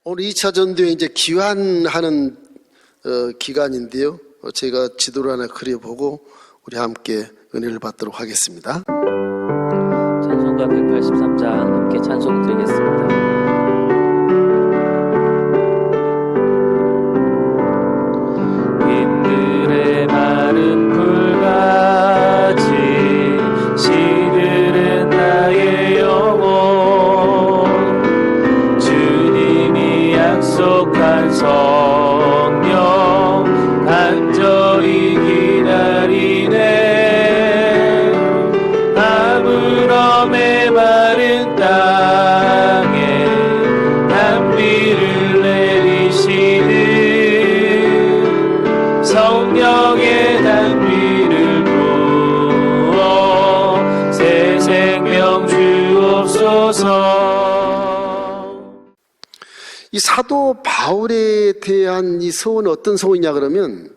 오늘 2차 전도에 이제 귀환하는 기간인데요. 제가 지도를 하나 그려보고 우리 함께 은혜를 받도록 하겠습니다. 찬송가 183장 함께 찬송 드리겠습니다. 빈들의 마른 풀같이 시들은 나의 영혼, 주님이 약속한 성령 간절히 기다리네. 아브라함의 마른 땅에 단비를 내리시는 성령의 단비를 부어 새 생명 주옵소서. 이 사도 바울에 대한 이 서원은 어떤 서원이냐 그러면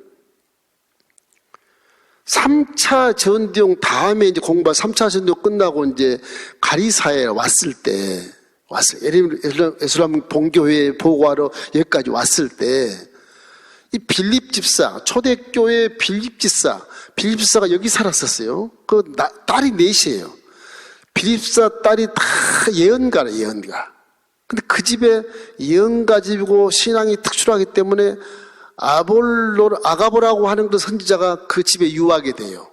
3차 전도용 다음에 이제 공부한 3차 전도 끝나고 이제 가리사에 왔을 때, 에스람 본교회에 보고하러 여기까지 왔을 때, 이 빌립 집사, 초대교회 빌립 집사가 여기 살았었어요. 그 딸이 넷이에요. 빌립 집사 딸이 다 예언가래, 예언가. 근데 그 집에 예언가 집이고 신앙이 특출하기 때문에 아가보라고 하는 그 선지자가 그 집에 유하게 돼요.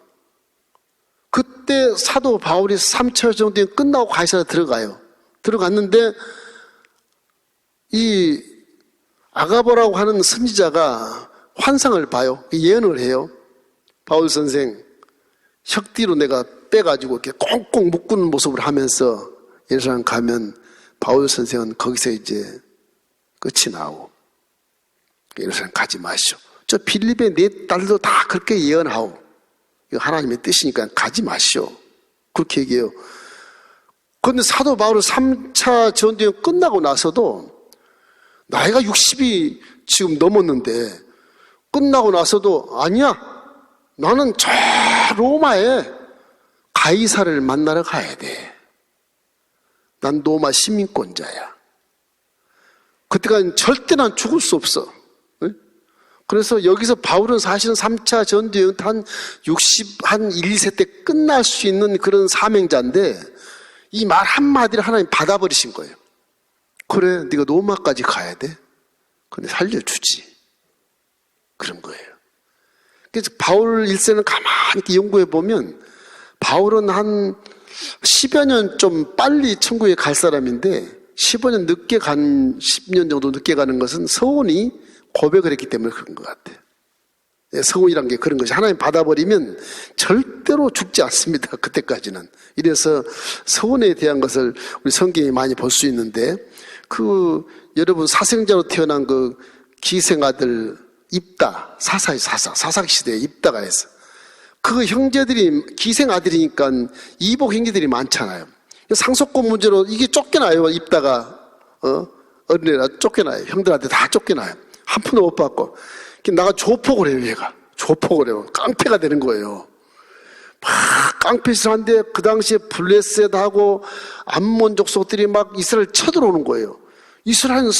그때 사도 바울이 3차 전도에 끝나고 가이사랴에 들어가요. 들어갔는데 이 아가보라고 하는 선지자가 환상을 봐요. 예언을 해요. 바울 선생, 혁띠로 내가 빼가지고 이렇게 꽁꽁 묶는 모습을 하면서 예루살렘 가면 바울 선생은 거기서 이제 끝이 나오고 예루살렘 가지 마시오. 저 빌립의 네 딸도 다 그렇게 예언하오. 이거 하나님의 뜻이니까 가지 마시오. 그렇게 얘기해요. 그런데 사도 바울은 3차 전도행 끝나고 나서도 나이가 60이 지금 넘었는데 끝나고 나서도 아니야. 나는 저 로마에 가이사를 만나러 가야 돼. 난 로마 시민권자야. 그때까지는 절대 난 죽을 수 없어. 그래서 여기서 바울은 사실은 3차 전도여행 한 1, 2세 때 끝날 수 있는 그런 사명자인데 이 말 한마디를 하나님 받아버리신 거예요. 그래, 네가 로마까지 가야 돼? 근데 살려주지. 그런 거예요. 그래서 바울 일생을 가만히 이렇게 연구해 보면 바울은 한 10여 년 좀 빨리 천국에 갈 사람인데 15년 늦게 10년 정도 늦게 가는 것은 서원이 고백을 했기 때문에 그런 것 같아요. 서원이란 게 그런 것이 하나님 받아버리면 절대로 죽지 않습니다. 그때까지는. 이래서 서원에 대한 것을 우리 성경에 많이 볼 수 있는데 여러분 사생자로 태어난 그 기생아들 입다, 사사기 시대에 입다가 해서 그 형제들이 기생아들이니까 이복 형제들이 많잖아요. 상속권 문제로 이게 쫓겨나요. 입다가 어린애라 쫓겨나요. 형들한테 다 쫓겨나요. 한 푼도 못 받고 나가 조폭을 해요. 얘가 조폭을 해요. 깡패가 되는 거예요. 막 깡패짓을 하는데 그 당시에 블레셋하고 암몬 족속들이 막 이스라엘 쳐들어오는 거예요. 이스라엘은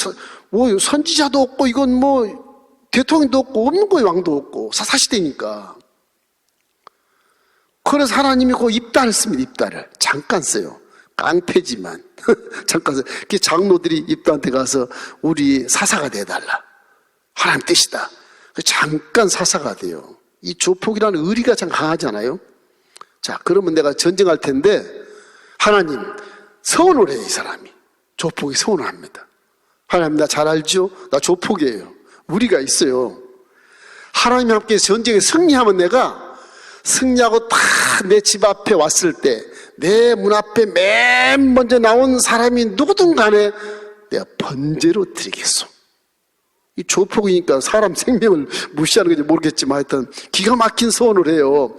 뭐 선지자도 없고 이건 뭐 대통령도 없고 없는 거예요. 왕도 없고 사사시대니까. 그래서 하나님이 그 입다를 씁니다. 입다를 잠깐 써요. 깡패지만 잠깐 써요. 그 장로들이 입다한테 가서 우리 사사가 돼달라. 하나님 뜻이다. 잠깐 사사가 돼요. 이 조폭이라는 의리가 참 강하잖아요. 자, 그러면 내가 전쟁할 텐데 하나님 서원을 해요. 이 사람이 조폭이 서원을 합니다. 하나님 나 잘 알죠? 나 조폭이에요. 우리가 있어요. 하나님과 함께 전쟁에 승리하면 내가 승리하고 다 내 집 앞에 왔을 때 내 문 앞에 맨 먼저 나온 사람이 누구든 간에 내가 번제로 드리겠소. 이 조폭이니까 사람 생명을 무시하는 건지 모르겠지만 하여튼 기가 막힌 서원을 해요.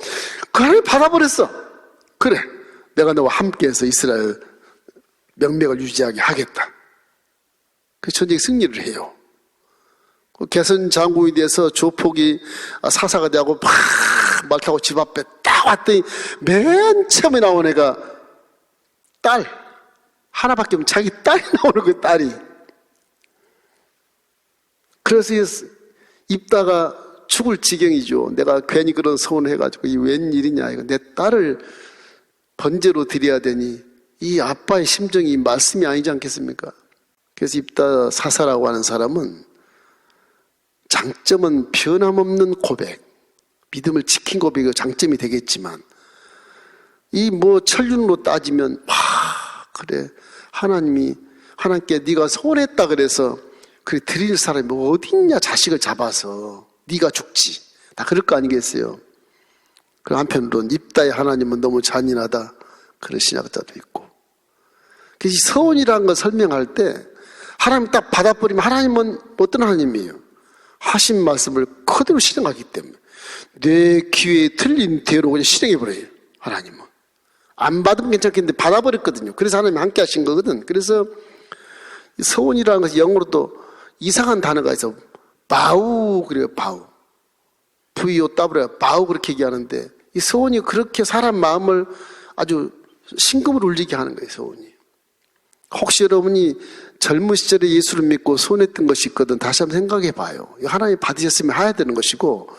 그 하나님 받아버렸어. 그래, 내가 너와 함께해서 이스라엘 명맥을 유지하게 하겠다. 그 전쟁 승리를 해요. 개선 장군이 돼서 조폭이 사사가 되고 막 말 타고 집 앞에 딱 왔더니 맨 처음에 나온 애가 딸 하나밖에 없는 자기 딸이 나오는 거예요. 딸이. 그래서 입다가 죽을 지경이죠. 내가 괜히 그런 소원을 해가지고 이 웬일이냐, 이거 내 딸을 번제로 드려야 되니 이 아빠의 심정이 말씀이 아니지 않겠습니까? 그래서 입다 사사라고 하는 사람은 장점은 변함없는 고백, 믿음을 지킨 고백이 장점이 되겠지만 이 뭐 천륜으로 따지면 그래 하나님께 네가 소원했다 그래서 그래 드릴 사람이 뭐 어디 있냐, 자식을 잡아서 네가 죽지, 다 그럴 거 아니겠어요? 그 한편으로는 입다의 하나님은 너무 잔인하다, 그런 신학자도 있고. 그래서 이 서원이라는 걸 설명할 때 하나님 딱 받아버리면 하나님은 어떤 하나님이에요? 하신 말씀을 그대로 실행하기 때문에 내 귀에 틀린 대로 그냥 실행해버려요. 하나님은 안 받으면 괜찮겠는데 받아버렸거든요. 그래서 하나님이 함께 하신 거거든. 그래서 서원이라는 것이 영어로도 이상한 단어가 있어. 바우, 그래요. 바우, V-O-W, 바우, 그렇게 얘기하는데 이 서원이 그렇게 사람 마음을 아주 심금을 울리게 하는 거예요. 서원이. 혹시 여러분이 젊은 시절에 예수를 믿고 소원했던 것이 있거든, 다시 한번 생각해 봐요. 하나님 받으셨으면 해야 되는 것이고,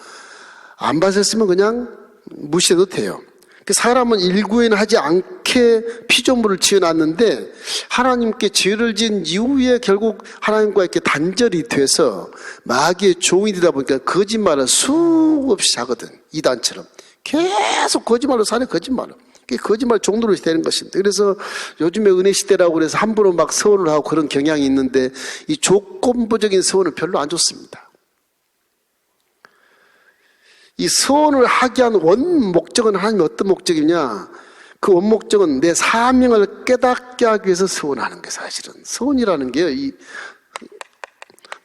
안 받으셨으면 그냥 무시해도 돼요. 사람은 일구애는 하지 않게 피조물을 지어놨는데 하나님께 죄를 지은 이후에 결국 하나님과 이렇게 단절이 돼서 마귀의 종이 되다 보니까 거짓말을 수없이 하거든. 이단처럼 계속 거짓말로 사네. 거짓말을. 거짓말 종로로 되는 것입니다. 그래서 요즘에 은혜 시대라고 그래서 함부로 막 서원을 하고 그런 경향이 있는데 이 조건부적인 서원은 별로 안 좋습니다. 이 서원을 하게 한 원 목적은 하나님이 어떤 목적이냐? 그 원 목적은 내 사명을 깨닫게 하기 위해서 서원하는 게 사실은 서원이라는 게요.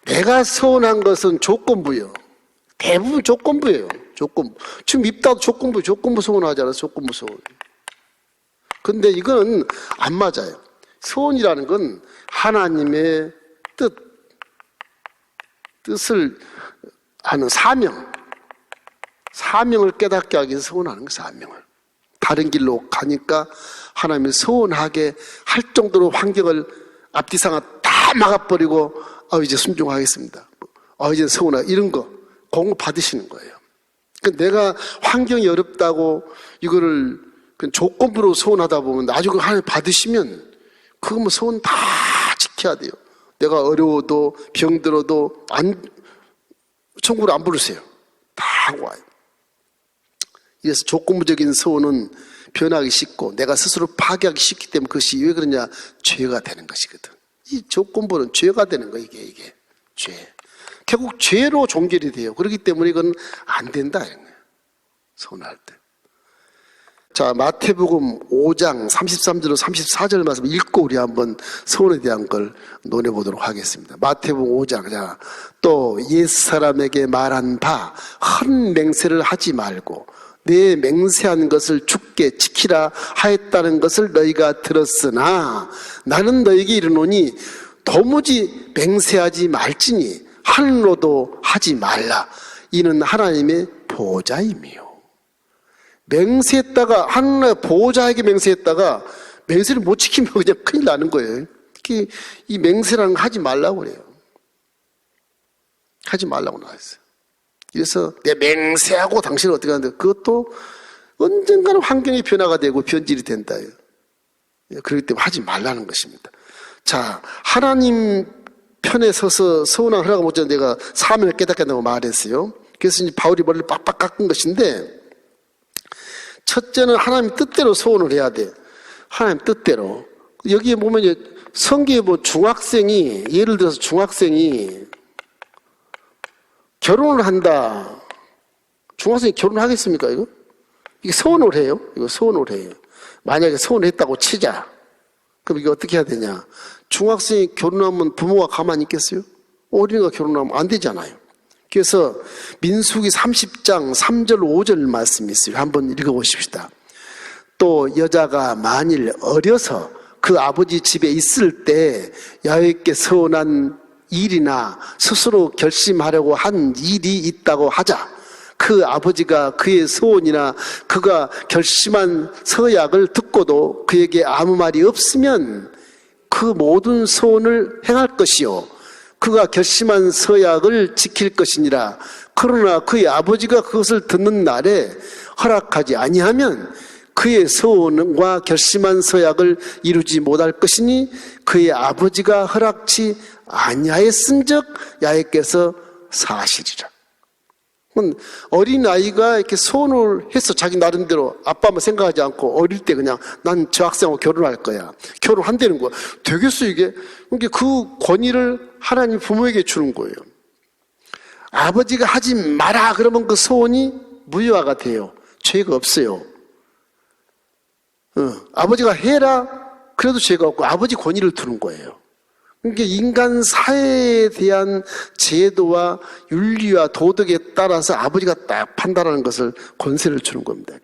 내가 서원한 것은 조건부예요. 대부분 조건부예요. 조건부. 지금 입다도 조건부 서원하잖아요. 조건부 서원. 근데 이건 안 맞아요. 서원이라는 건 하나님의 뜻을 하는 사명을 깨닫게 하기 위해서 서원하는 거예요. 사명을. 다른 길로 가니까 하나님을 서원하게 할 정도로 환경을 앞뒤상아 다 막아버리고 이제 순종하겠습니다. 이제 서원하고 이런 거 공을 받으시는 거예요. 그러니까 내가 환경이 어렵다고 이거를 조건부로 서원하다 보면 나중에 하나님 받으시면 그거 뭐 서원 다 지켜야 돼요. 내가 어려워도 병들어도 천국으로 안 부르세요. 다 하고 와요. 그래서 조건부적인 서원은 변하기 쉽고 내가 스스로 파괴하기 쉽기 때문에 그것이 왜 그러냐? 죄가 되는 것이거든. 이 조건부는 죄가 되는 거예요. 이게 죄. 결국 죄로 종결이 돼요. 그렇기 때문에 이건 안 된다 이런 거예요. 서원할 때. 자, 마태복음 5장 33절로 34절 말씀 읽고 우리 한번 서원에 대한 걸 논해 보도록 하겠습니다. 마태복음 5장. 자, 또 옛사람에게 말한 바 헛 맹세를 하지 말고 내 맹세한 것을 주께 지키라 하였다는 것을 너희가 들었으나 나는 너희에게 이르노니 도무지 맹세하지 말지니 하늘로도 하지 말라. 이는 하나님의 보호자임이요. 맹세했다가 하나님의 보호자에게 맹세했다가 맹세를 못 지키면 그냥 큰일 나는 거예요. 특히 이 맹세라는 거 하지 말라고 그래요. 하지 말라고 나왔어요. 그래서 내 맹세하고 당신은 어떻게 하는데 그것도 언젠가는 환경이 변화가 되고 변질이 된다. 그렇기 때문에 하지 말라는 것입니다. 자, 하나님 편에 서서 서운한 허락을 못 줬는데 내가 사명을 깨닫게 한다고 말했어요. 그래서 이제 바울이 머리를 빡빡 깎은 것인데 첫째는 하나님 뜻대로 서원을 해야 돼. 하나님 뜻대로. 여기에 보면 이제 성경에 뭐 중학생이 예를 들어서 중학생이 결혼을 한다. 중학생이 결혼하겠습니까, 이거? 이게 서원을 해요. 이거 서원을 해요. 만약에 서원을 했다고 치자. 그럼 이게 어떻게 해야 되냐? 중학생이 결혼하면 부모가 가만히 있겠어요? 어린이가 결혼하면 안 되잖아요. 그래서 민수기 30장 3절 5절 말씀이 있어요. 한번 읽어보십시다. 또 여자가 만일 어려서 그 아버지 집에 있을 때 야훼께 서원한 일이나 스스로 결심하려고 한 일이 있다고 하자. 그 아버지가 그의 소원이나 그가 결심한 서약을 듣고도 그에게 아무 말이 없으면 그 모든 소원을 행할 것이요 그가 결심한 서약을 지킬 것이니라. 그러나 그의 아버지가 그것을 듣는 날에 허락하지 아니하면 그의 서원과 결심한 서약을 이루지 못할 것이니 그의 아버지가 허락치 아니하였은즉 야훼께서 사실이라. 어린아이가 이렇게 소원을 해서 자기 나름대로 아빠만 생각하지 않고 어릴 때 그냥 난 저 학생하고 결혼할 거야. 결혼한다는 거야. 되겠어 이게? 그러니까 그 권위를 하나님 부모에게 주는 거예요. 아버지가 하지 마라 그러면 그 소원이 무효화가 돼요. 죄가 없어요. 아버지가 해라 그래도 죄가 없고 아버지 권위를 두는 거예요. 그러니까 인간 사회에 대한 제도와 윤리와 도덕에 따라서 아버지가 딱 판단하는 것을 권세를 주는 겁니다.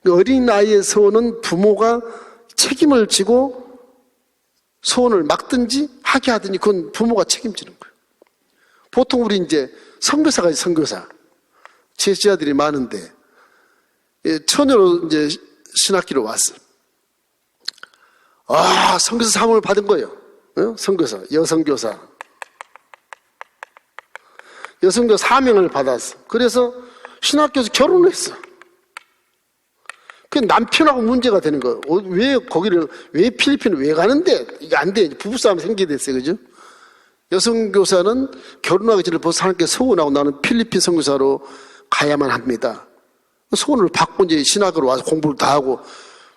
그러니까 어린아이의 소원은 부모가 책임을 지고 소원을 막든지 하게 하든지 그건 부모가 책임지는 거예요. 보통 우리 이제 선교사가 있어요, 선교사. 제 제자들이 많은데 처녀로 이제 신학기로 왔어요. 선교사 사명을 받은 거예요. 선교사, 여성교사. 여성교 사명을 받았어. 그래서 신학교에서 결혼을 했어. 그 남편하고 문제가 되는 거예요. 왜 필리핀을 왜 가는데? 이게 안 돼. 부부싸움 생기게 됐어요. 그죠? 여성교사는 결혼하기 전에 벌써 하나님께 서운하고 나는 필리핀 선교사로 가야만 합니다. 소원을 받고 이제 신학으로 와서 공부를 다 하고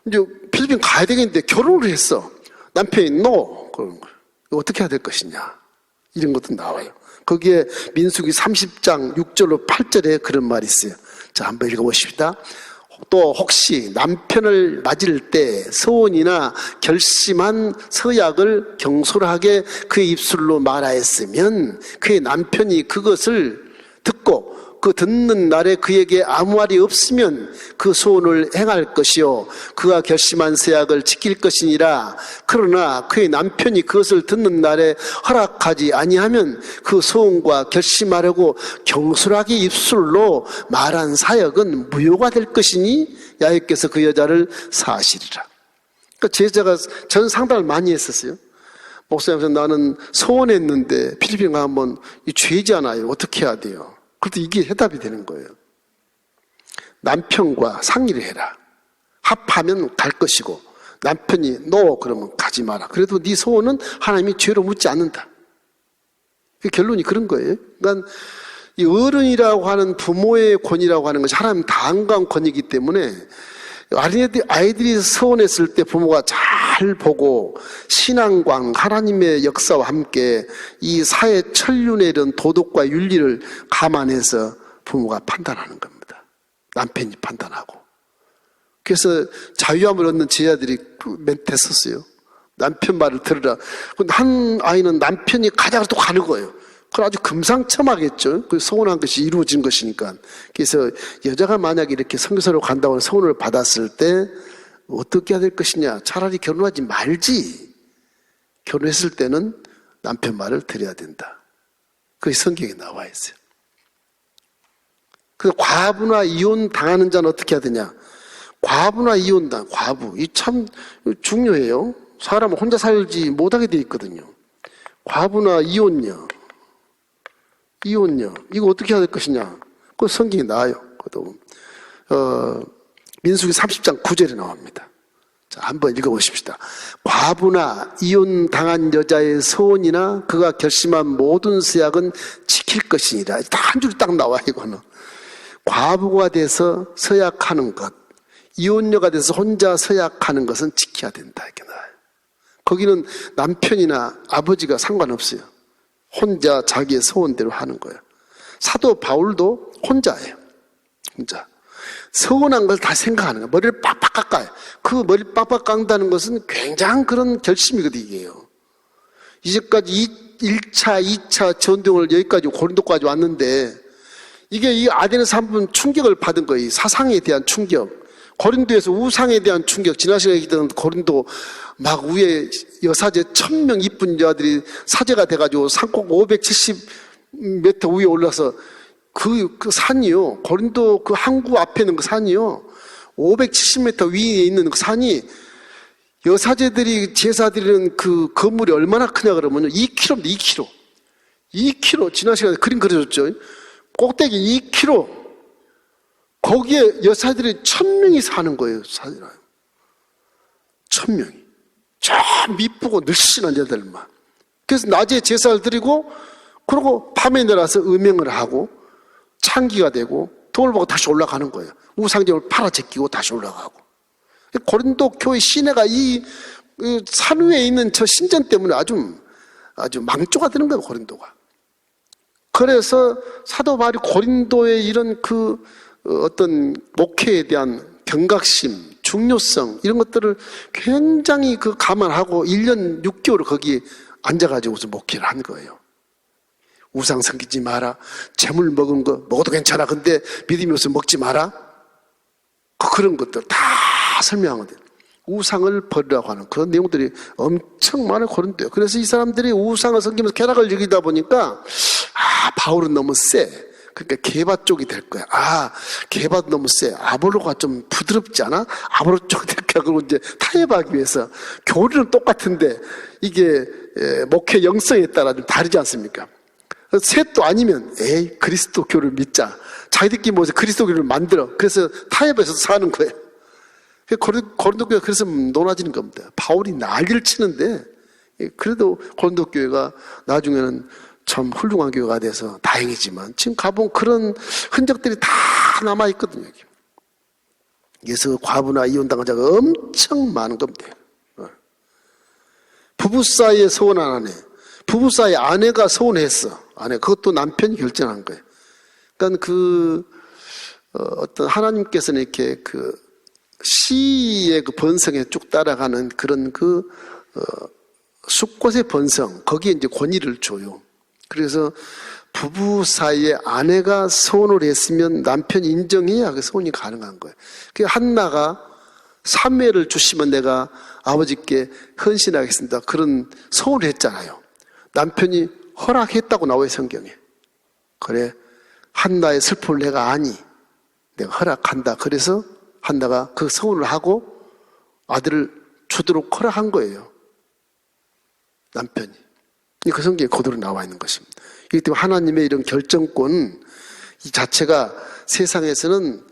이제 필리핀 가야 되겠는데 결혼을 했어. 남편이 no 그러는 거예요. 어떻게 해야 될 것이냐 이런 것도 나와요. 거기에 민수기 30장 6절로 8절에 그런 말이 있어요. 자, 한번 읽어보십시다. 또 혹시 남편을 맞을 때 서원이나 결심한 서약을 경솔하게 그의 입술로 말하였으면 그의 남편이 그것을 듣고 그 듣는 날에 그에게 아무 말이 없으면 그 소원을 행할 것이요 그가 결심한 서약을 지킬 것이니라. 그러나 그의 남편이 그것을 듣는 날에 허락하지 아니하면 그 소원과 결심하려고 경솔하게 입술로 말한 사역은 무효가 될 것이니 야훼께서 그 여자를 사시리라. 그러니까 제자가 전 상담을 많이 했었어요. 목사님, 나는 소원했는데 필리핀 가면 이 죄잖아요. 어떻게 해야 돼요? 그래도 이게 해답이 되는 거예요. 남편과 상의를 해라. 합하면 갈 것이고 남편이 no 그러면 가지 마라. 그래도 네 소원은 하나님이 죄로 묻지 않는다. 그 결론이 그런 거예요. 그러니까 이 어른이라고 하는 부모의 권위라고 하는 것이 하나님 다한강 권위이기 때문에 아이들이 서원했을 때 부모가 잘 보고 신앙과 하나님의 역사와 함께 이 사회 천륜에 이른 도덕과 윤리를 감안해서 부모가 판단하는 겁니다. 남편이 판단하고. 그래서 자유함을 얻는 제자들이 멘트했었어요. 남편 말을 들으라. 한 아이는 남편이 가자고 또 가는 거예요. 그건 아주 금상첨화겠죠. 그 서운한 것이 이루어진 것이니까. 그래서 여자가 만약에 이렇게 선교사로 간다고 서운을 받았을 때 어떻게 해야 될 것이냐. 차라리 결혼하지 말지. 결혼했을 때는 남편 말을 들어야 된다. 그게 성경에 나와 있어요. 그래서 과부나 이혼 당하는 자는 어떻게 해야 되냐. 과부나 이혼당, 과부. 이 참 중요해요. 사람은 혼자 살지 못하게 돼 있거든요. 과부나 이혼녀. 이거 어떻게 해야 될 것이냐. 그 성경이 나와요. 민수기 30장 9절에 나옵니다. 자, 한번 읽어보십시다. 과부나 이혼 당한 여자의 소원이나 그가 결심한 모든 서약은 지킬 것이니라. 한 줄이 딱 나와 이거는. 과부가 돼서 서약하는 것, 이혼녀가 돼서 혼자 서약하는 것은 지켜야 된다 이렇게 나와요. 거기는 남편이나 아버지가 상관없어요. 혼자 자기의 소원대로 하는 거예요. 사도 바울도 혼자예요. 혼자. 서운한 걸 다 생각하는 거예요. 머리를 빡빡 깎아요. 그 머리 빡빡 깎는다는 것은 굉장한 그런 결심이거든요. 이게요. 이제까지 1차, 2차 전도를 여기까지 고린도까지 왔는데 이게 이 아덴에서 한 번 충격을 받은 거예요. 사상에 대한 충격. 고린도에서 우상에 대한 충격. 지난 시간에 얘기했던 고린도 막 위에 여사제 1000명 이쁜 여자들이 사제가 돼가지고 산골 570m 위에 올라서 그 산이요. 고린도 그 항구 앞에 있는 그 산이요. 570m 위에 있는 그 산이 여사제들이 제사 드리는 그 건물이 얼마나 크냐 그러면요. 2km입니다. 2km, 지난 시간에 그림 그려줬죠. 꼭대기 2km. 거기에 여사들이 1000명이 사는 거예요. 1000명이. 저 미쁘고 늘씬한 여자들만. 그래서 낮에 제사를 드리고, 그러고 밤에 내려와서 음행을 하고, 창기가 되고, 돌을 보고 다시 올라가는 거예요. 우상점을 팔아 제끼고 다시 올라가고. 고린도 교회 시내가 이 산 위에 있는 저 신전 때문에 아주 망조가 되는 거예요, 고린도가. 그래서 사도 바울이 고린도의 이런 어떤 목회에 대한 경각심, 중요성, 이런 것들을 굉장히 감안하고 1년 6개월을 거기 앉아가지고서 목회를 한 거예요. 우상 섬기지 마라. 재물 먹은 거 먹어도 괜찮아. 근데 믿음이 없으면 먹지 마라. 그런 것들 다 설명하거든요. 우상을 버리라고 하는 그런 내용들이 엄청 많아요, 고린도에. 그래서 이 사람들이 우상을 섬기면서 쾌락을 즐기다 보니까 바울은 너무 세. 그러니까 게바 쪽이 될 거야. 게바도 너무 세. 아볼로가 좀 부드럽지 않아? 아볼로 쪽이 될 거야. 그리고 이제 타협하기 위해서 교리는 똑같은데 이게 목회 영성에 따라 좀 다르지 않습니까? 셋도 아니면 그리스도교를 믿자. 자기들끼리 모여서 그리스도교를 만들어. 그래서 타협해서 사는 거예요. 고린도교회가 그래서 논하지는 겁니다. 바울이 난리를 치는데 그래도 고린도교회가 나중에는 참 훌륭한 교회가 돼서 다행이지만 지금 가본 그런 흔적들이 다 남아있거든요. 그래서 과부나 이혼당자가 엄청 많은 겁니다. 부부 사이에 서운한 아내, 부부 사이에 아내가 서운했어. 그것도 남편이 결정한 거예요. 그러니까 어떤 하나님께서는 이렇게 시의 번성에 쭉 따라가는 그런 숫꽃의 번성, 거기에 이제 권위를 줘요. 그래서 부부 사이에 아내가 서운을 했으면 남편이 인정해야 그 서운이 가능한 거예요. 한나가 사무엘을 주시면 내가 아버지께 헌신하겠습니다. 그런 서운을 했잖아요. 남편이 허락했다고 나와요, 성경에. 그래, 한나의 슬픔을 내가 아니. 내가 허락한다. 그래서 한나가 그 서운을 하고 아들을 주도록 허락한 거예요. 남편이. 그 성경에 그대로 나와 있는 것입니다. 이기 때문에 하나님의 이런 결정권 이 자체가 세상에서는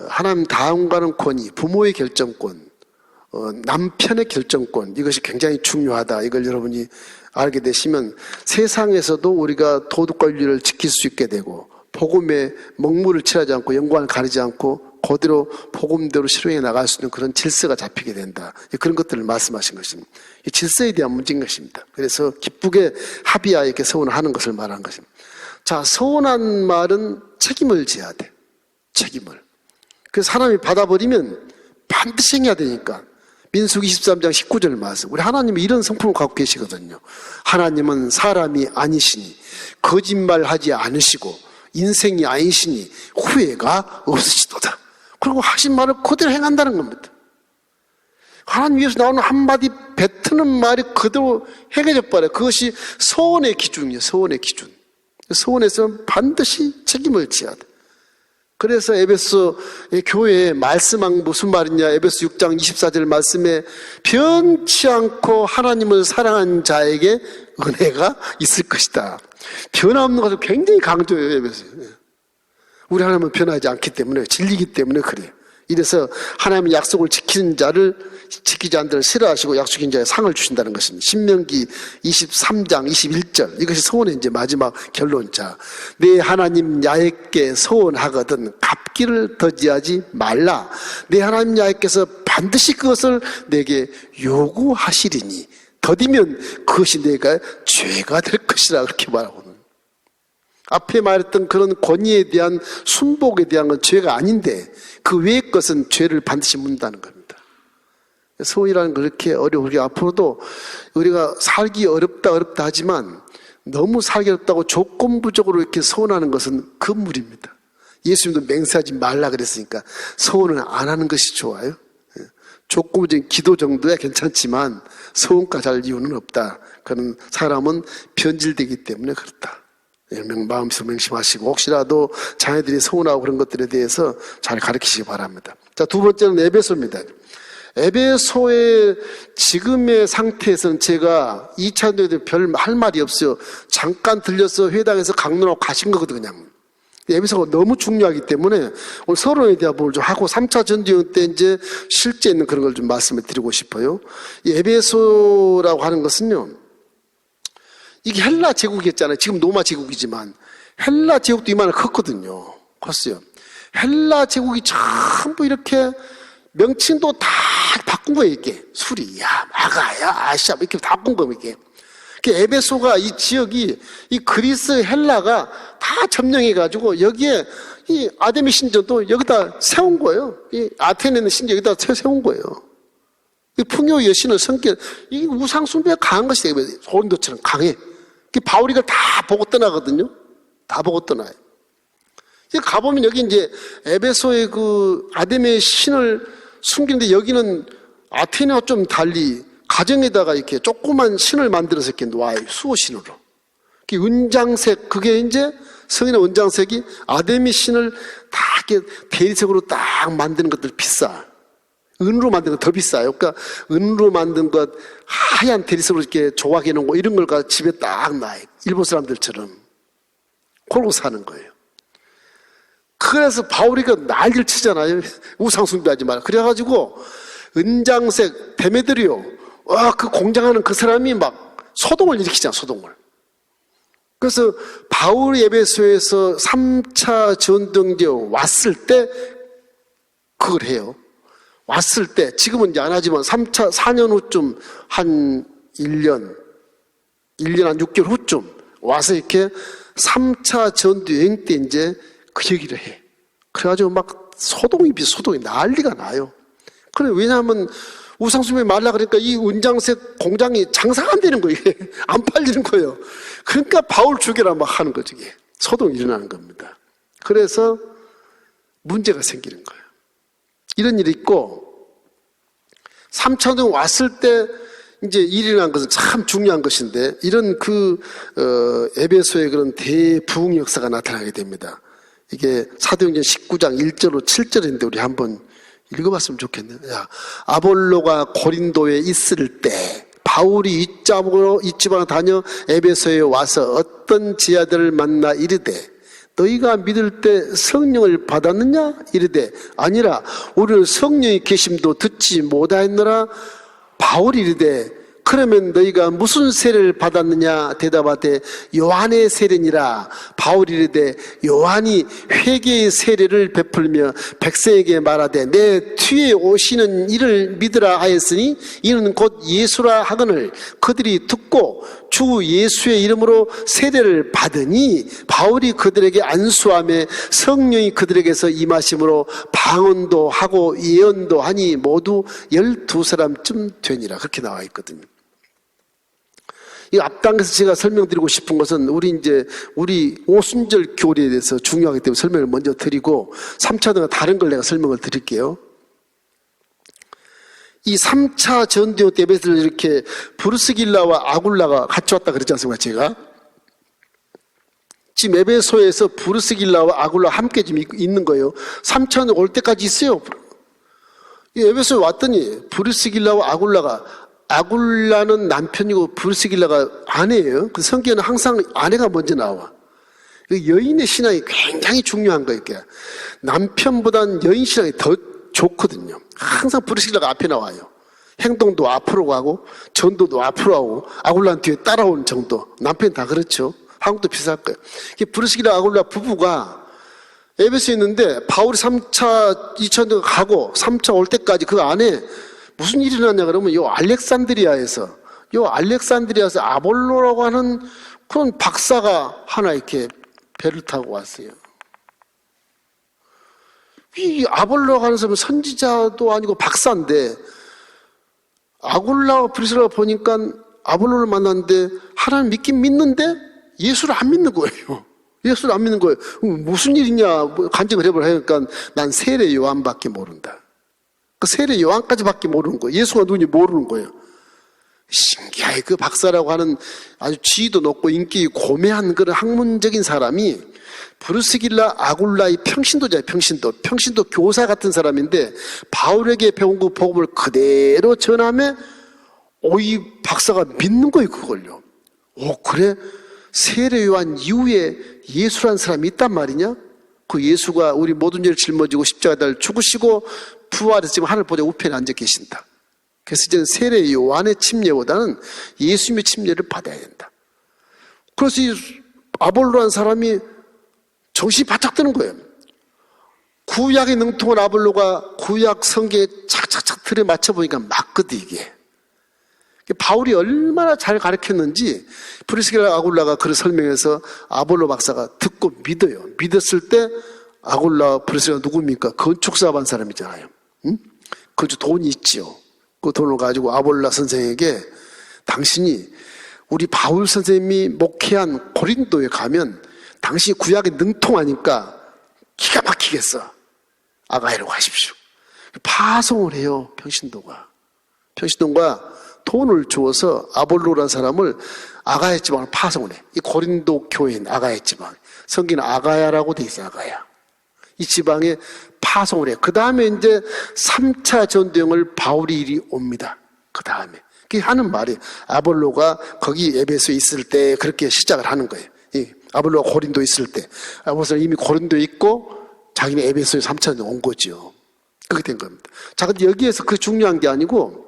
하나님 다음가는 권위, 부모의 결정권, 남편의 결정권, 이것이 굉장히 중요하다. 이걸 여러분이 알게 되시면 세상에서도 우리가 도덕과 윤리를 지킬 수 있게 되고 복음에 먹물을 칠하지 않고 연관을 가리지 않고 그대로 복음대로 실행해 나갈 수 있는 그런 질서가 잡히게 된다. 그런 것들을 말씀하신 것입니다. 이 질서에 대한 문제인 것입니다. 그래서 기쁘게 합의하여 이렇게 서운하는 것을 말한 것입니다. 자, 서운한 말은 책임을 져야 돼. 책임을. 그래서 사람이 받아버리면 반드시 해야 되니까. 민수기 23장 19절 말씀. 우리 하나님은 이런 성품을 갖고 계시거든요. 하나님은 사람이 아니시니 거짓말하지 않으시고 인생이 아니시니 후회가 없으시도다. 그리고 하신 말을 그대로 행한다는 겁니다. 하나님 위에서 나오는 한마디 뱉는 말이 그대로 행해져 버려요. 그것이 서원의 기준이에요. 서원의 기준. 서원에서는 반드시 책임을 져야 돼. 그래서 에베소 교회에 말씀한 무슨 말이냐. 에베소 6장 24절 말씀에 변치 않고 하나님을 사랑한 자에게 은혜가 있을 것이다. 변함없는 것을 굉장히 강조해요. 에베소. 우리 하나님은 변하지 않기 때문에, 진리이기 때문에 그래요. 이래서 하나님은 약속을 지키는 자를, 지키지 않는 자를 싫어하시고 약속인 자에 상을 주신다는 것입니다. 신명기 23장 21절. 이것이 서원의 이제 마지막 결론자. 내 하나님 야훼께 서원하거든 갚기를 더디하지 말라. 내 하나님 야훼께서 반드시 그것을 내게 요구하시리니 더디면 그것이 내가 죄가 될 것이라 그렇게 말하고. 앞에 말했던 그런 권위에 대한 순복에 대한 건 죄가 아닌데 그 외의 것은 죄를 반드시 묻는다는 겁니다. 서원이라는 건 그렇게 어려워. 우리 앞으로도 우리가 살기 어렵다 하지만 너무 살기 어렵다고 조건부적으로 이렇게 서원하는 것은 금물입니다. 예수님도 맹세하지 말라 그랬으니까 서원은 안 하는 것이 좋아요. 조건부적인 기도 정도야 괜찮지만 서원까지 할 이유는 없다. 그런 사람은 변질되기 때문에 그렇다. 마음속으로 명심하시고 혹시라도 자녀들이 서운하고 그런 것들에 대해서 잘 가르치시기 바랍니다. 자, 두 번째는 에베소입니다. 에베소의 지금의 상태에서는 제가 2차 대회 때 별 할 말이 없어요. 잠깐 들려서 회당에서 강론하고 가신 거거든요. 그냥. 에베소가 너무 중요하기 때문에 오늘 서론에 대한 부분을 좀 하고 3차 전도여행 때 이제 실제 있는 그런 걸 좀 말씀을 드리고 싶어요. 이 에베소라고 하는 것은요, 이게 헬라 제국이었잖아요. 지금 로마 제국이지만 헬라 제국도 이만한 컸거든요. 컸어요. 헬라 제국이 전부 이렇게 명칭도 다 바꾼 거예요. 이게 수리야, 마가야, 아시아 이렇게 다 바꾼 거예요. 이게. 에베소가 이 지역이 이 그리스 헬라가 다 점령해가지고 여기에 이 아데미 신전도 여기다 세운 거예요. 이 아테네 있는 신전 여기다 세운 거예요. 이 풍요 여신의 성격, 이 우상 숭배가 강한 것이 고린도처럼 강해. 바울이 이걸 다 보고 떠나거든요. 다 보고 떠나요. 가보면 여기 이제 에베소의 그 아데미 신을 숨기는데 여기는 아테네와 좀 달리 가정에다가 이렇게 조그만 신을 만들어서 이렇게 놓아요. 수호신으로. 은장색, 그게 이제 성인의 은장색이 아데미 신을 다 이렇게 대리석으로 딱 만드는 것들 비싸. 은으로 만든 거 더 비싸요. 그러니까 은으로 만든 것 하얀 대리석으로 이렇게 조각해 놓은 거 이런 걸 집에 딱 놔요. 일본 사람들처럼. 그러고 사는 거예요. 그래서 바울이가 난리를 치잖아요. 우상숭배하지 마라. 그래가지고 은장색 데메드리오 그 공장하는 그 사람이 막 소동을 일으키잖아. 소동을. 그래서 바울이 에베소에서 3차 전도여행 왔을 때 그걸 해요. 왔을 때 지금은 이제 안 하지만 3차 4년 후쯤 한 1년 한 6개월 후쯤 와서 이렇게 3차 전도여행 때 이제 그 얘기를 해. 그래가지고 막 소동이 난리가 나요. 그래, 왜냐하면 우상숭배 말라 그러니까 이 은장색 공장이 장사가 안 되는 거예요. 안 팔리는 거예요. 그러니까 바울 죽여라 막 하는 거죠. 이게. 소동이 일어나는 겁니다. 그래서 문제가 생기는 거예요. 이런 일이 있고 3차전 왔을 때 이제 일어난 것은 참 중요한 것인데 이런 에베소의 그런 대부흥 역사가 나타나게 됩니다. 이게 사도행전 19장 1절로 7절인데 우리 한번 읽어봤으면 좋겠네요. 아볼로가 고린도에 있을 때 바울이 이 지방으로 다녀 에베소에 와서 어떤 지하들을 만나 이르되 너희가 믿을 때 성령을 받았느냐? 이르되 아니라 우리는 성령의 계심도 듣지 못하였노라. 바울이 이르되 그러면 너희가 무슨 세례를 받았느냐? 대답하되 요한의 세례니라. 바울이 이르되 요한이 회개의 세례를 베풀며 백성에게 말하되 내 뒤에 오시는 이를 믿으라 하였으니 이는 곧 예수라 하거늘 그들이 듣고 주 예수의 이름으로 세례를 받으니 바울이 그들에게 안수하며 성령이 그들에게서 임하심으로 방언도 하고 예언도 하니 모두 12사람쯤 되니라. 그렇게 나와 있거든요. 이 앞당겨서 제가 설명드리고 싶은 것은 우리 오순절 교리에 대해서 중요하기 때문에 설명을 먼저 드리고 3차 등은 다른 걸 내가 설명을 드릴게요. 이 3차 전도여행 때 에베소를 이렇게 브루스길라와 아굴라가 같이 왔다 그랬지 않습니까? 제가 지금 에베소에서 브루스길라와 아굴라 함께 지금 있는 거예요. 3차는 올 때까지 있어요. 이 에베소에 왔더니 브루스길라와 아굴라는 남편이고 브루스길라가 아내예요. 그 성경에는 항상 아내가 먼저 나와. 여인의 신앙이 굉장히 중요한 거예요. 남편보다는 여인 신앙이 더 좋거든요. 항상 브루스길라가 앞에 나와요. 행동도 앞으로 가고 전도도 앞으로 하고 아굴라는 뒤에 따라오는 정도. 남편이 다 그렇죠. 한국도 비슷할 거예요. 브루스길라 아굴라 부부가 에베소에 있는데 바울이 3차 2차 가고 3차 올 때까지 그 안에 무슨 일이 일어났냐 그러면 알렉산드리아에서 아볼로라고 하는 그런 박사가 하나 이렇게 배를 타고 왔어요. 이 아볼로라고 하는 사람은 선지자도 아니고 박사인데 아굴라와 브리스라가 보니까 아볼로를 만났는데 하나님 믿긴 믿는데 예수를 안 믿는 거예요. 예수를 안 믿는 거예요. 무슨 일이냐 간증을 해보니까 난 세례 요한밖에 모른다. 그 세례 요한까지밖에 모르는 거예요. 예수가 누군지 모르는 거예요. 신기하게 그 박사라고 하는 아주 지위도 높고 인기 고매한 그런 학문적인 사람이 브루스길라 아굴라의 평신도자예요. 평신도 교사 같은 사람인데 바울에게 배운 그 복음을 그대로 전하며 이 박사가 믿는 거예요. 그걸요. 그래? 세례 요한 이후에 예수란 사람이 있단 말이냐? 그 예수가 우리 모든 죄를 짊어지고 십자가를 죽으시고 부활해서 지금 하늘 보좌 우편에 앉아 계신다. 그래서 이제는 세례 요한의 침례보다는 예수님의 침례를 받아야 된다. 그래서 이 아볼로라는 사람이 정신이 바짝 드는 거예요. 구약에 능통한 아볼로가 구약 성경에 착착착 틀에 맞춰보니까 맞거든 이게. 바울이 얼마나 잘 가르쳤는지 프리스길라 아굴라가 그를 설명해서 아볼로 박사가 듣고 믿어요. 믿었을 때 아굴라 프리스길라 누굽니까? 건축사업 한 사람이잖아요. 응? 그저 돈이 있지요. 그 돈을 가지고 아볼라 선생에게 당신이 우리 바울 선생님이 목회한 고린도에 가면 당신이 구약에 능통하니까 기가 막히겠어. 아가야로 가십시오. 파송을 해요. 평신도가 돈을 주어서 아볼로라는 사람을 아가야 지방을 파송을 해. 이 고린도 교회인 아가야 지방. 성경은 아가야라고 돼 있어요. 아가야. 이 지방에 파송을 해. 그 다음에 이제 3차 전도행을 바울이 일이 옵니다. 그 다음에. 그게 하는 말이 아볼로가 거기 에베소에 있을 때 그렇게 시작을 하는 거예요. 이 아볼로가 고린도에 있을 때. 아볼로는 이미 고린도에 있고 자기는 에베소에 3차 전도행 온 거죠. 그렇게 된 겁니다. 자, 근데 여기에서 그 중요한 게 아니고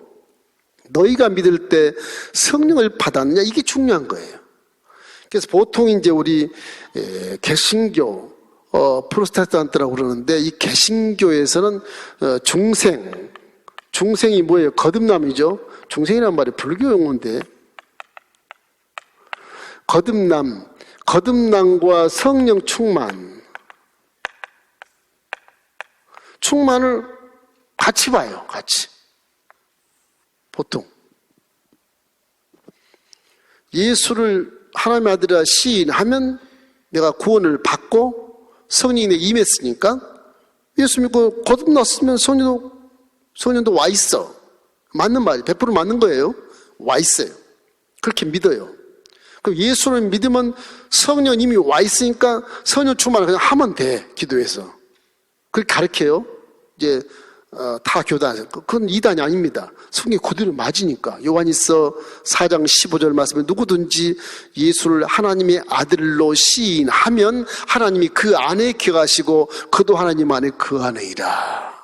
너희가 믿을 때 성령을 받았느냐 이게 중요한 거예요. 그래서 보통 이제 우리 개신교 프로테스탄트라고 그러는데 이 개신교에서는 중생이 뭐예요? 거듭남이죠. 중생이란 말이 불교 용어인데 거듭남과 성령 충만을 같이 봐요. 같이. 보통 예수를 하나님의 아들이라 시인하면 내가 구원을 받고 성령이 내게 임했으니까 예수 믿고 거듭났으면 성령도 와 있어. 맞는 말이 100% 맞는 거예요. 와 있어요. 그렇게 믿어요. 그럼 예수를 믿으면 성령 이미 와 있으니까 성령 충만을 그냥 하면 돼. 기도해서. 그렇게 가르쳐요. 이제 타 교단에서. 그건 이단이 아닙니다. 성경이 그대로 맞으니까. 요한일서 4장 15절 말씀에 누구든지 예수를 하나님의 아들로 시인하면 하나님이 그 안에 거하시고 그도 하나님 안에 거하느니라.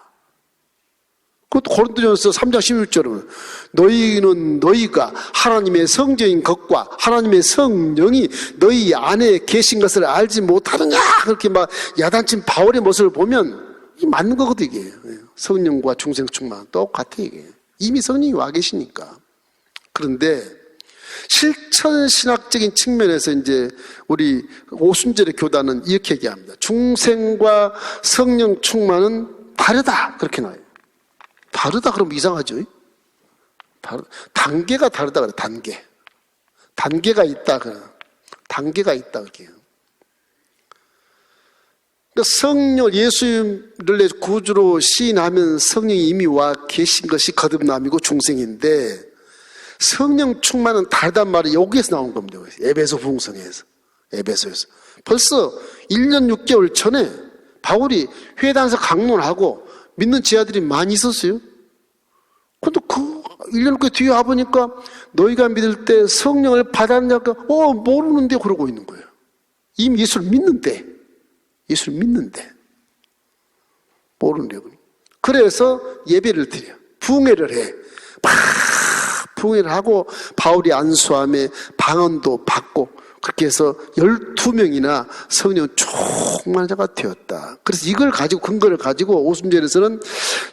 그것도 고린도전서 3장 16절은 너희가 하나님의 성전인 것과 하나님의 성령이 너희 안에 계신 것을 알지 못하느냐 그렇게 막 야단친 바울의 모습을 보면 이 맞는 거거든 이게. 성령과 중생 충만 똑같아 이게. 이미 성령이 와 계시니까. 그런데 실천 신학적인 측면에서 이제 우리 오순절의 교단은 이렇게 얘기합니다. 중생과 성령 충만은 다르다 그렇게 나와요. 다르다 그러면 이상하죠. 단계가 다르다 그래. 단계가 있다 그래. 단계가 있다 그래요. 성령 예수를 내 구주로 시인하면 성령이 이미 와 계신 것이 거듭남이고 중생인데 성령 충만은 다르단 말이 여기에서 나온 겁니다. 에베소 부흥성에서. 에베소에서. 벌써 1년 6개월 전에 바울이 회당에서 강론하고 믿는 지하들이 많이 있었어요. 근데 그 1년 6개월 뒤에 와보니까 너희가 믿을 때 성령을 받았냐고 모르는데 그러고 있는 거예요. 이미 예수를 믿는데 모르는데요. 그래서 예배를 드려. 부흥회를 해. 막 부흥회를 하고 바울이 안수함에 방언도 받고 그렇게 해서 12명이나 성령 충만한 자가 되었다. 그래서 이걸 가지고 근거를 가지고 오순절에서는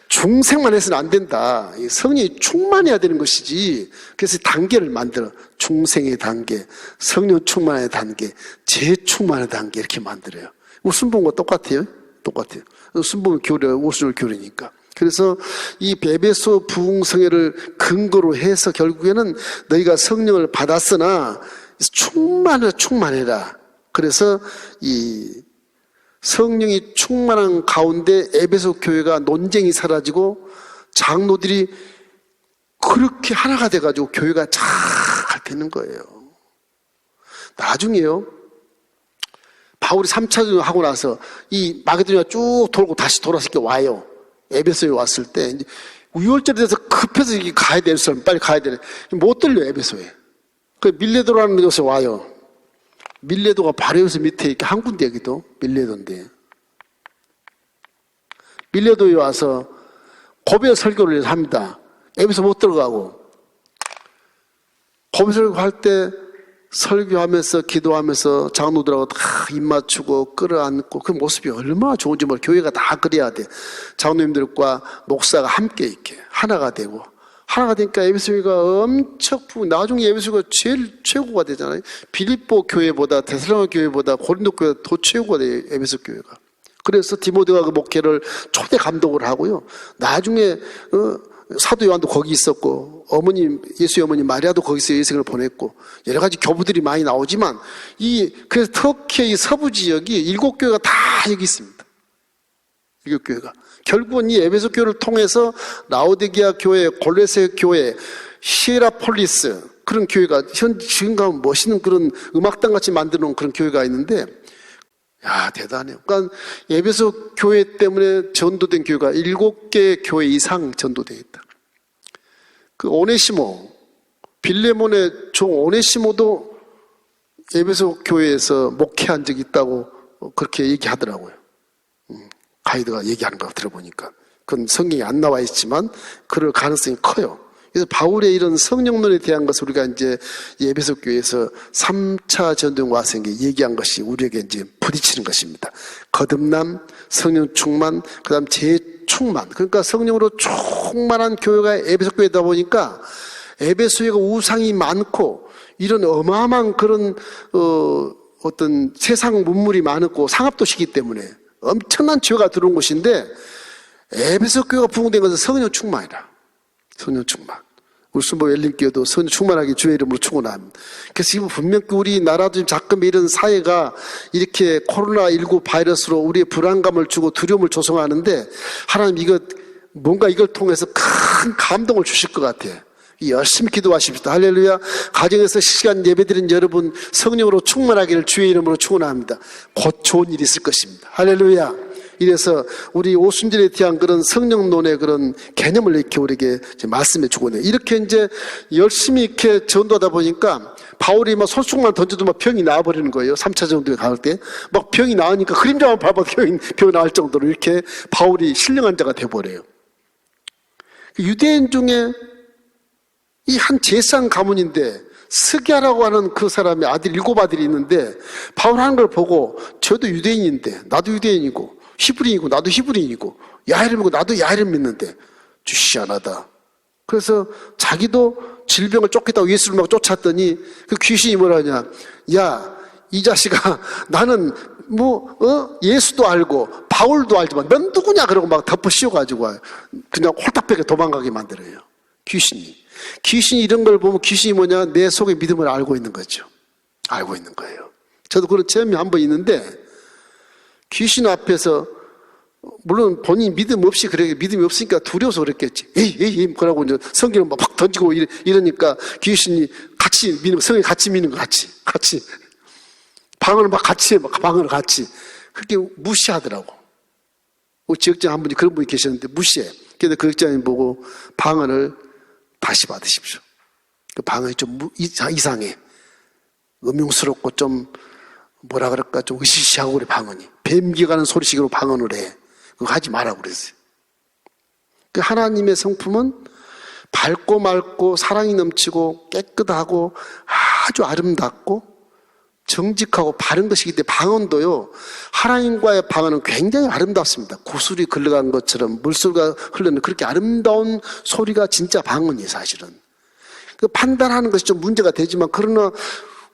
중생만 해서는 안 된다. 성령이 충만해야 되는 것이지. 그래서 단계를 만들어. 중생의 단계, 성령 충만의 단계, 재충만의 단계 이렇게 만들어요. 순복음과 똑같아요. 순복음 교회, 오순절 교회니까. 그래서 이 에베소 부흥성회를 근거로 해서 결국에는 너희가 성령을 받았으나 충만해라. 그래서 이 성령이 충만한 가운데 에베소 교회가 논쟁이 사라지고 장로들이 그렇게 하나가 돼가지고 교회가 잘 되는 거예요. 나중에요. 바울이 3차 전도 하고 나서 이 마게도니아 쭉 돌고 다시 돌아서 이렇게 와요. 에베소에 왔을 때 이제 우월절에 대해서 급해서 이게 가야 될 사람 빨리 가야 되네. 못 들려 에베소에. 그 밀레도라는 곳에 와요. 밀레도가 바로 여기서 밑에 이렇게 한 군데 여기도 밀레도인데 밀레도에 와서 고베 설교를 합니다. 에베소 못 들어가고 고베 설교할 때 설교하면서 기도하면서 장로들하고 다 입 맞추고 끌어안고 그 모습이 얼마나 좋은지 몰라. 교회가 다 그래야 돼. 장로님들과 목사가 함께 이렇게 하나가 되고 하나가 되니까 에베소교회가 엄청 나중에 에베소교회가 제일 최고가 되잖아요. 빌립보 교회보다 데살로니가 교회보다 고린도 교회가 더 최고가 돼요. 에베소 교회가. 그래서 디모데가 그 목회를 초대 감독을 하고요. 나중에 사도 요한도 거기 있었고 어머님 예수의 어머니 마리아도 거기서 예생을 보냈고 여러 가지 교부들이 많이 나오지만 그래서 터키의 이 서부 지역이 7교회가 다 여기 있습니다. 7교회가 결국은 이 에베소 교회를 통해서 라오디게아 교회, 골로새 교회, 히에라폴리스 그런 교회가 지금 가면 멋있는 그런 음악당 같이 만들어 놓은 그런 교회가 있는데 야 대단해요. 그러니까 에베소 교회 때문에 전도된 교회가 7개 교회 이상 전도되어 있다. 그 오네시모 빌레몬의 종 오네시모도 에베소 교회에서 목회한 적이 있다고 그렇게 얘기하더라고요. 가이드가 얘기하는 거 들어보니까 그건 성경에 안 나와 있지만 그럴 가능성이 커요. 그래서 바울의 이런 성령론에 대한 것을 우리가 이제 에베소 교회에서 3차 전도행 와서 얘기한 것이 우리에게 이제 부딪히는 것입니다. 거듭남, 성령 충만, 그 다음 재충만. 그러니까 성령으로 충만한 교회가 에베소 교회다 보니까 에베소가 우상이 많고 이런 어마어마한 그런, 어떤 세상 문물이 많고 상업도시이기 때문에 엄청난 죄가 들어온 곳인데 에베소 교회가 부흥된 것은 성령 충만이라. 성령 충만. 우리 순복 엘린교회도 성령 충만하게 주의 이름으로 축원합니다. 그래서 지금 분명히 우리나라도 지금 자꾸 이런 사회가 이렇게 코로나19 바이러스로 우리의 불안감을 주고 두려움을 조성하는데 하나님 뭔가 이걸 통해서 큰 감동을 주실 것 같아요. 열심히 기도하십시다. 할렐루야. 가정에서 시간 예배드린 여러분 성령으로 충만하기를 주의 이름으로 축원합니다. 곧 좋은 일이 있을 것입니다. 할렐루야. 이래서 우리 오순절에 대한 그런 성령론의 그런 개념을 이렇게 우리에게 말씀해 주거든요. 이렇게 이제 열심히 이렇게 전도하다 보니까 바울이 막 손수건만 던져도 막 병이 나와버리는 거예요. 3차 전도에 갈 때. 막 병이 나으니까 그림자만 밟아도 병이 나을 정도로 이렇게 바울이 신령한 자가 돼버려요. 유대인 중에 이 한 제사장 가문인데 스기야라고 하는 그 사람의 아들 7아들이 있는데 바울 하는 걸 보고 저도 유대인인데 나도 유대인이고 히브리인이고 나도 히브리인이고 야훼름이고 나도 야훼름 믿는데 희한하다. 그래서 자기도 질병을 쫓겠다고 예수를 막 쫓았더니 그 귀신이 뭐라냐, 야 이 자식아 나는 예수도 알고 바울도 알지만 넌 누구냐 그러고 막 덮어 씌워가지고 그냥 홀딱하게 도망가게 만들어요. 귀신이 이런 걸 보면 귀신이 뭐냐, 내 속에 믿음을 알고 있는 거죠. 알고 있는 거예요. 저도 그런 체험이 한 번 있는데 귀신 앞에서 물론 본인이 믿음 없이 믿음이 없으니까 두려워서 그랬겠지. 에이 그러고 이제 성경을 막 던지고 이러니까 귀신이 같이 믿는 성경에 같이 믿는 거 같이 방언을 막 같이 해, 방언을 같이 그렇게 무시하더라고. 우리 지역장 한 분이 그런 분이 계셨는데 무시해. 그런데 그 지역장님 보고 방언을 다시 받으십시오. 그 방언이 좀 이상해. 음흉스럽고 좀 뭐라 그럴까 좀 으시시하고 그래. 방언이 뱀기 가는 소리식으로 방언을 해. 그거 하지 마라고 그랬어요. 그 하나님의 성품은 밝고 맑고 사랑이 넘치고 깨끗하고 아주 아름답고 정직하고 바른 것이기 때문에 방언도요, 하나님과의 방언은 굉장히 아름답습니다. 구슬이 흘러간 것처럼 물소리가 흘러는 그렇게 아름다운 소리가 진짜 방언이에요. 사실은 그 판단하는 것이 좀 문제가 되지만 그러나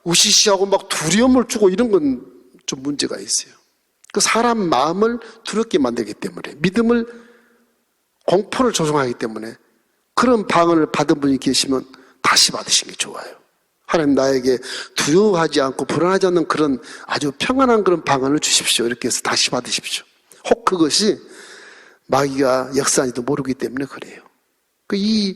우시시하고 막 두려움을 주고 이런 건 좀 문제가 있어요. 그 사람 마음을 두렵게 만들기 때문에 믿음을 공포를 조성하기 때문에 그런 방언을 받은 분이 계시면 다시 받으시는 게 좋아요. 하나님 나에게 두려워하지 않고 불안하지 않는 그런 아주 평안한 그런 방언을 주십시오. 이렇게 해서 다시 받으십시오. 혹 그것이 마귀가 역사한지도 모르기 때문에 그래요. 이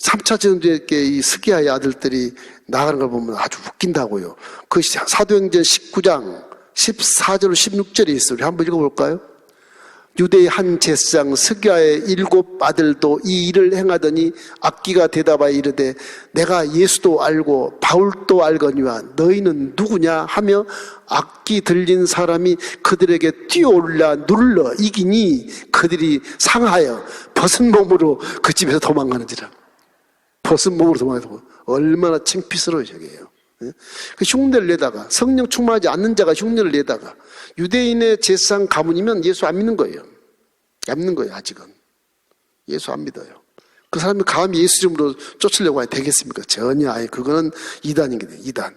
3차 전도의 이 스기야의 아들들이 나가는 걸 보면 아주 웃긴다고요. 그 사도행전 19장 14절 16절에 있어요. 우리 한번 읽어볼까요? 유대의 한 제사장 스가의 7 아들도 이 일을 행하더니 악기가 대답하여 이르되 내가 예수도 알고 바울도 알거니와 너희는 누구냐 하며 악기 들린 사람이 그들에게 뛰어올라 눌러 이기니 그들이 상하여 벗은 몸으로 그 집에서 도망가는지라. 벗은 몸으로 도망가서 얼마나 창피스러워요 저게요. 그 흉내를 내다가 성령 충만하지 않는 자가 흉내를 내다가 유대인의 제사장 가문이면 예수 안 믿는 거예요. 안 믿는 거예요 아직은. 예수 안 믿어요. 그 사람이 감히 예수 이름으로 쫓으려고 하면 되겠습니까? 전혀 아예 그거는 이단이거든요. 이단.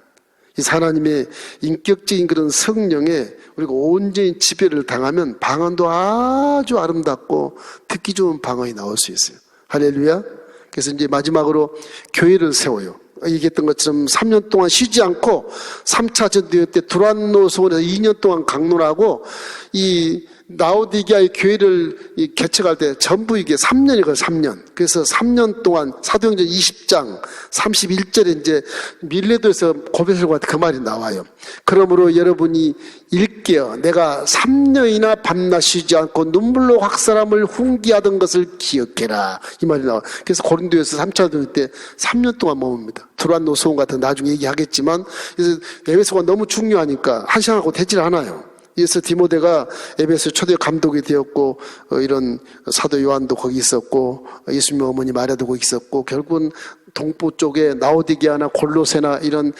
이 하나님의 인격적인 그런 성령에 우리가 온전히 지배를 당하면 방언도 아주 아름답고 듣기 좋은 방언이 나올 수 있어요. 할렐루야. 그래서 이제 마지막으로 교회를 세워요. 얘기했던 것처럼 3년 동안 쉬지 않고 3차 전도회 때 두란노 소원에서 2년 동안 강론하고 이 라오디게아의 교회를 개척할 때 전부 이게 3년이 걸려요. 3년. 그래서 3년 동안 사도행전 20장 31절에 이제 밀레도에서 고백을 할 때 그 말이 나와요. 그러므로 여러분이 일깨어 내가 3년이나 밤낮 쉬지 않고 눈물로 각 사람을 훈계하던 것을 기억해라. 이 말이 나와요. 그래서 고린도에서 3차 전도 때 3년 동안 머뭅니다. 두란노 소원 같은 나중에 얘기하겠지만 그래서 에베소가 너무 중요하니까 한 시간하고 되질 않아요. 그래서 디모데가 에베소 초대 감독이 되었고 이런 사도 요한도 거기 있었고 예수님 어머니 마리아도 거기 있었고 결국은 동부 쪽에 라오디게아나 골로새나 이런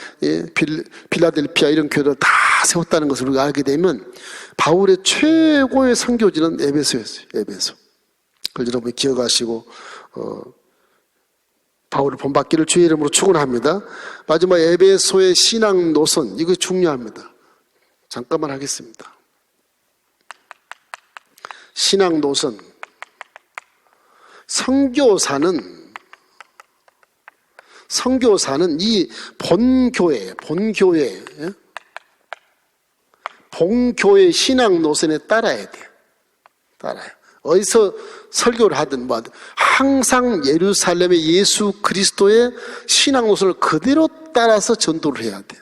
빌라델피아 이런 교회를 다 세웠다는 것을 우리가 알게 되면 바울의 최고의 선교지는 에베소였어요. 에베소. 그걸 여러분이 기억하시고 바울을 본받기를 주의 이름으로 축원합니다. 마지막 에베소의 신앙 노선 이거 중요합니다. 잠깐만 하겠습니다. 신앙 노선. 선교사는 이 본교회 신앙 노선에 따라야 돼요. 따라요. 어디서 설교를 하든 뭐 하든 항상 예루살렘의 예수 그리스도의 신앙 노선을 그대로 따라서 전도를 해야 돼요.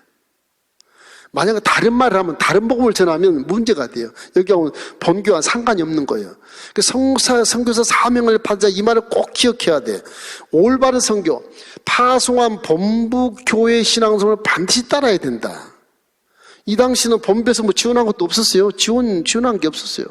만약에 다른 말을 하면 다른 복음을 전하면 문제가 돼요. 여기하고 본교와 상관이 없는 거예요. 선교사 사명을 받자 이 말을 꼭 기억해야 돼. 올바른 선교, 파송한 본부 교회 신앙성을 반드시 따라야 된다. 이 당시는 본부에서 뭐 지원한 것도 없었어요. 지원한 게 없었어요.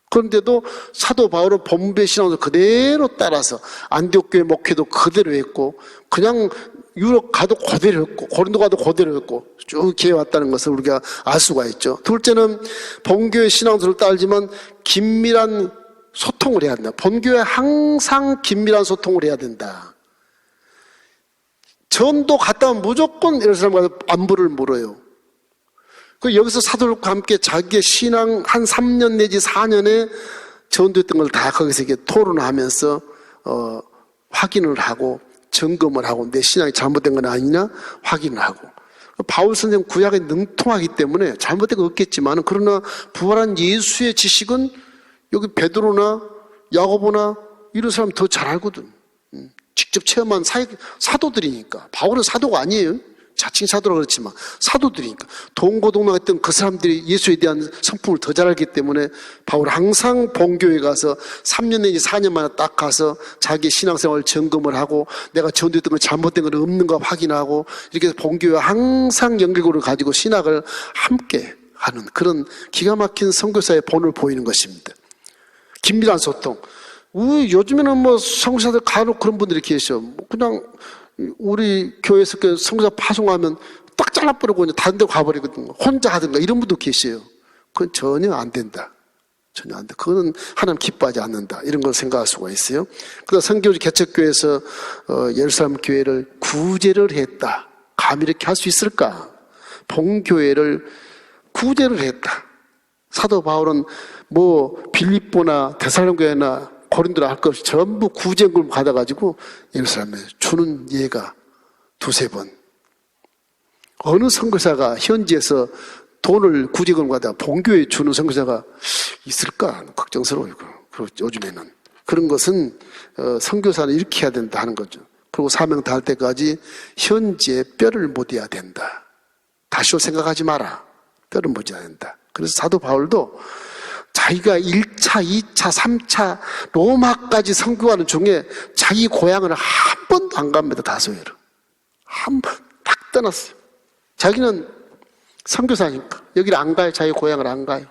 그런데도 사도 바울은 본부의 신앙을 그대로 따라서 안디옥 교회 목회도 그대로 했고 그냥 유럽 가도 그대로 했고 고린도 가도 그대로 했고 쭉 기해왔다는 것을 우리가 알 수가 있죠. 둘째는 본교의 신앙들을 따르지만 긴밀한 소통을 해야 된다. 본교에 항상 긴밀한 소통을 해야 된다. 전도 갔다 오면 무조건 예루살렘 가서 안부를 물어요. 여기서 사도들과 함께 자기의 신앙 한 3년 내지 4년에 전도했던 걸 다 거기서 이렇게 토론하면서 확인을 하고 점검을 하고 내 신앙이 잘못된 건 아니냐 확인을 하고. 바울 선생님 구약에 능통하기 때문에 잘못된 건 없겠지만 그러나 부활한 예수의 지식은 여기 베드로나 야고보나 이런 사람 더 잘 알거든. 직접 체험한 사도들이니까. 바울은 사도가 아니에요. 자칭 사도라 그렇지만 사도들이니까 동고동락했던 그 사람들이 예수에 대한 성품을 더 잘 알기 때문에 바울은 항상 본교에 가서 3년 내지 4년 만에 딱 가서 자기의 신앙생활을 점검을 하고 내가 전도했던 건 잘못된 건 없는가 확인하고 이렇게 해서 본교에 항상 연결고를 가지고 신학을 함께 하는 그런 기가 막힌 선교사의 본을 보이는 것입니다. 긴밀한 소통. 요즘에는 뭐 선교사들 간혹 그런 분들이 계셔. 그냥 우리 교회에서 그 선교사 파송하면 딱 잘라버리고 그냥 다른 데 가버리거든요. 혼자 하든가 이런 분도 계세요. 그건 전혀 안 된다. 전혀 안 돼. 그거는 하나님 기뻐하지 않는다. 이런 걸 생각할 수가 있어요. 그다음 선교지 개척교회에서 예루살렘 교회를 구제를 했다. 감히 이렇게 할 수 있을까? 본교회를 구제를 했다. 사도 바울은 뭐 빌립보나 데살로니가나 고린도나 할 것 없이 전부 구제금 받아가지고 예루살렘에 주는 예가 2-3번. 어느 선교사가 현지에서 돈을 구제금 받아 본교에 주는 선교사가 있을까? 걱정스러워요. 그리고 요즘에는. 그런 것은 선교사는 이렇게 해야 된다 하는 거죠. 그리고 사명 다할 때까지 현지에 뼈를 묻어야 된다. 다시로 생각하지 마라. 떨어보지 않는다. 그래서 사도 바울도 자기가 1차, 2차, 3차 로마까지 선교하는 중에 자기 고향을 한 번도 안 갑니다. 다소회로. 한 번 딱 떠났어요. 자기는 선교사니까 여기를 안 가요. 자기 고향을 안 가요.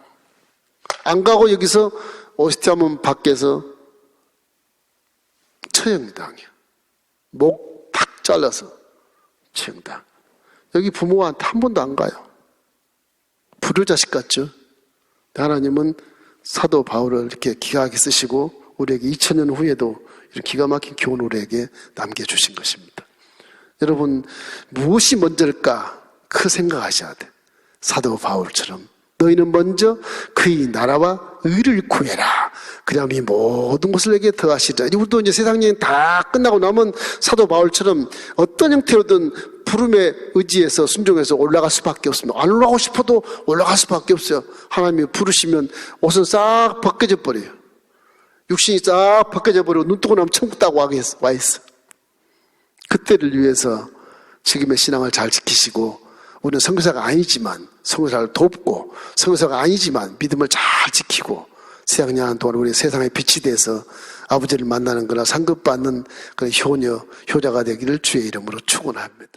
안 가고 여기서 오스티아문 밖에서 처형당해요. 목 탁 잘라서 처형당. 여기 부모한테 한 번도 안 가요. 불효자식 같죠? 하나님은 사도 바울을 이렇게 기가하게 쓰시고 우리에게 2000년 후에도 이런 기가 막힌 교훈을 우리에게 남겨주신 것입니다. 여러분, 무엇이 먼저일까? 그 생각하셔야 돼. 사도 바울처럼 너희는 먼저 그의 나라와 의를 구해라. 그러면 이 모든 것을 내게 더하시리라. 우리도 이제 세상 여행 다 끝나고 나면 사도 바울처럼 어떤 형태로든 부름에 의지해서 순종해서 올라갈 수밖에 없습니다. 안 올라가고 싶어도 올라갈 수밖에 없어요. 하나님이 부르시면 옷은 싹 벗겨져 버려요. 육신이 싹 벗겨져 버리고 눈 뜨고 나면 천국 따고 와 있어. 그때를 위해서 지금의 신앙을 잘 지키시고 우리는 선교사가 아니지만 선교사를 돕고 선교사가 아니지만 믿음을 잘 지키고 세상년 동안 우리 세상의 빛이 돼서 아버지를 만나는 거나 상급받는 그런 효녀, 효자가 되기를 주의 이름으로 축원합니다.